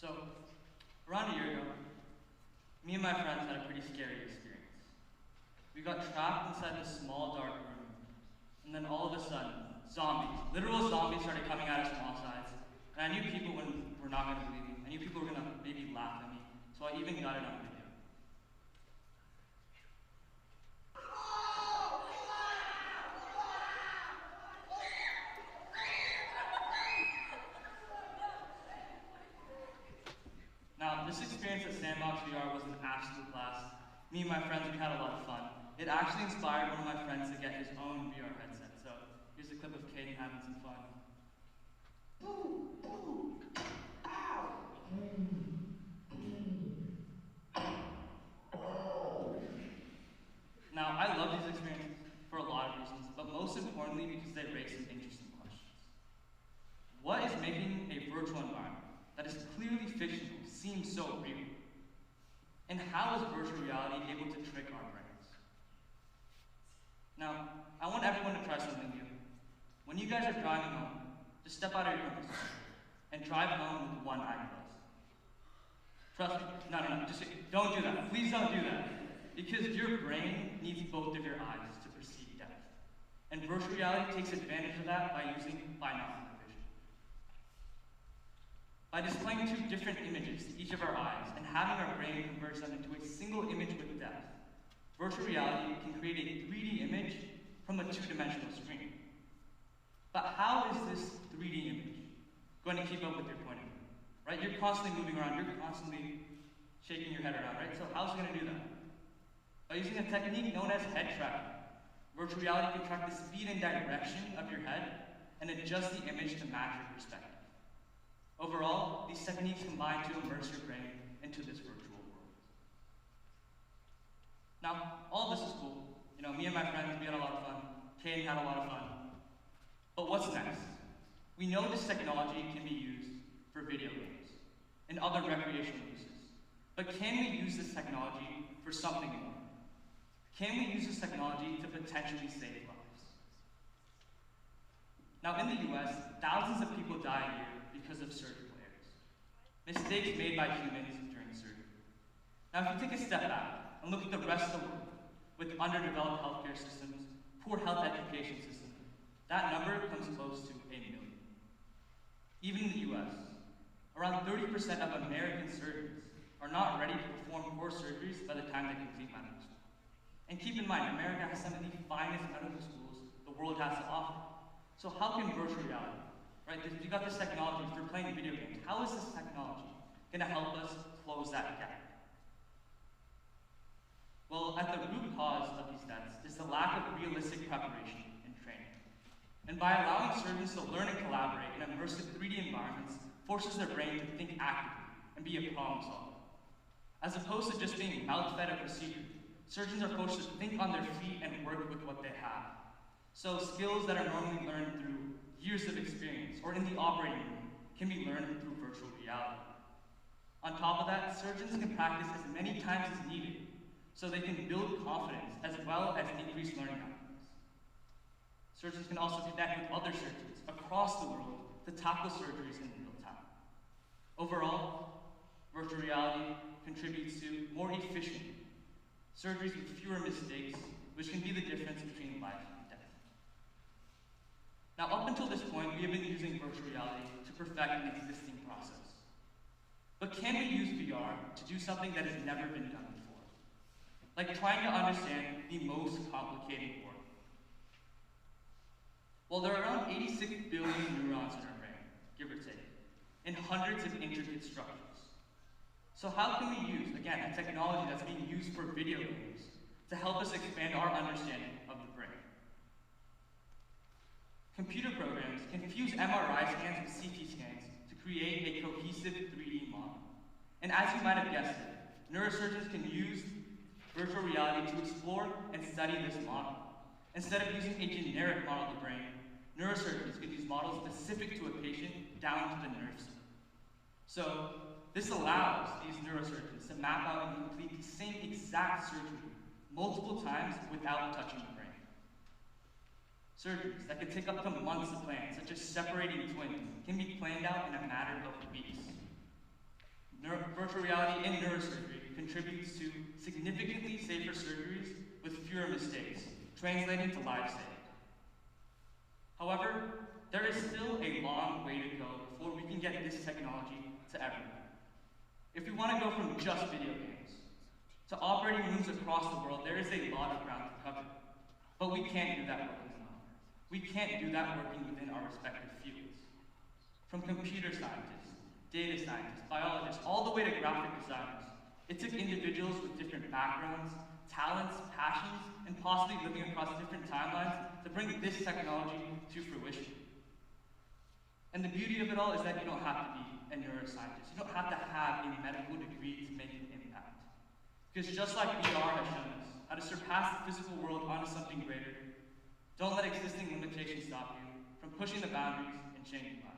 So, around a year ago, me and my friends had a pretty scary experience. We got trapped inside this small, dark room, and then all of a sudden, zombies, literal zombies, started coming at us from all sides. And I knew people were not going to believe me. I knew people were going to maybe laugh at me, so I even got it on video. Now, this experience at Sandbox VR was an absolute blast. Me and my friends, we had a lot of fun. It actually inspired one of my friends to get his own VR headset. So here's a clip of Caden having some fun. Now, I love these experiences for a lot of reasons, but most importantly because they raise some interesting questions. What is making a virtual environment that is clearly fictional seem so real? And how is virtual reality able to trick our brains? Now, I want everyone to try something new. When you guys are driving home, just step out of your comfort zone and drive home with one eye closed. Trust me, no, just don't do that. Please don't do that. Because your brain needs both of your eyes to perceive depth. And virtual reality takes advantage of that by using binocular vision. By displaying two different images to each of our eyes and having our brain convert them into a single image with depth, virtual reality can create a 3D image from a two-dimensional screen. But how is this 3D image going to keep up with your point of view? Right? You're constantly moving around, you're constantly shaking your head around, right? So how's it going to do that? By using a technique known as head tracking, virtual reality can track the speed and direction of your head and adjust the image to match your perspective. Overall, these techniques combine to immerse your brain into this virtual world. Now, all of this is cool. You know, me and my friends, we had a lot of fun. Caden had a lot of fun. But what's next? We know this technology can be used for video games and other recreational uses. But can we use this technology for something more? Can we use this technology to potentially save lives? Now, in the US, thousands of people die a year because of surgical errors, mistakes made by humans during surgery. Now, if you take a step back and look at the rest of the world, with underdeveloped healthcare systems, poor health education systems, that number comes close to 1 million. Even in the US, around 30% of American surgeons are not ready to perform core surgeries by the time they complete medical school. And keep in mind, America has some of the finest medical schools the world has to offer. So how can virtual reality, right? You got this technology for playing video games. How is this technology going to help us close that gap? Well, at the root cause of these deaths is the lack of realistic preparation and training. And by allowing surgeons to learn and collaborate in immersive 3D environments, forces their brain to think actively and be a problem solver. As opposed to just being mouth-fed a procedure, surgeons are forced to think on their feet and work with what they have. So skills that are normally learned through years of experience or in the operating room can be learned through virtual reality. On top of that, surgeons can practice as many times as needed so they can build confidence as well as increase learning outcomes. Surgeons can also connect with other surgeons across the world to tackle surgeries in real time. Overall, virtual reality contributes to more efficient surgeries with fewer mistakes, which can be the difference between life and death. Now, up until this point, we have been using virtual reality to perfect an existing process. But can we use VR to do something that has never been done before? Like trying to understand the most complicated organ. Well, there are around 86 billion neurons in our brain, give or take, and hundreds of intricate structures. So how can we use, again, a technology that's being used for video games to help us expand our understanding of the brain? Computer programs can fuse MRI scans with CT scans to create a cohesive 3D model. And as you might have guessed it, neurosurgeons can use virtual reality to explore and study this model. Instead of using a generic model of the brain, neurosurgeons can use models specific to a patient down to the nerve cell. So, this allows these neurosurgeons to map out and complete the same exact surgery multiple times without touching the brain. Surgeries that could take up to months to plan, such as separating twins, can be planned out in a matter of weeks. virtual reality in neurosurgery contributes to significantly safer surgeries with fewer mistakes, translating to lives saved. However, there is still a long way to go before we can get this technology to everyone. If we want to go from just video games to operating rooms across the world, there is a lot of ground to cover. But we can't do that working alone. We can't do that working within our respective fields. From computer scientists, data scientists, biologists, all the way to graphic designers, it took individuals with different backgrounds, talents, passions, and possibly living across different timelines to bring this technology to fruition. And the beauty of it all is that you don't have to be a neuroscientist. You don't have to have a medical degree to make an impact. Because just like VR has shown us how to surpass the physical world onto something greater, don't let existing limitations stop you from pushing the boundaries and changing lives.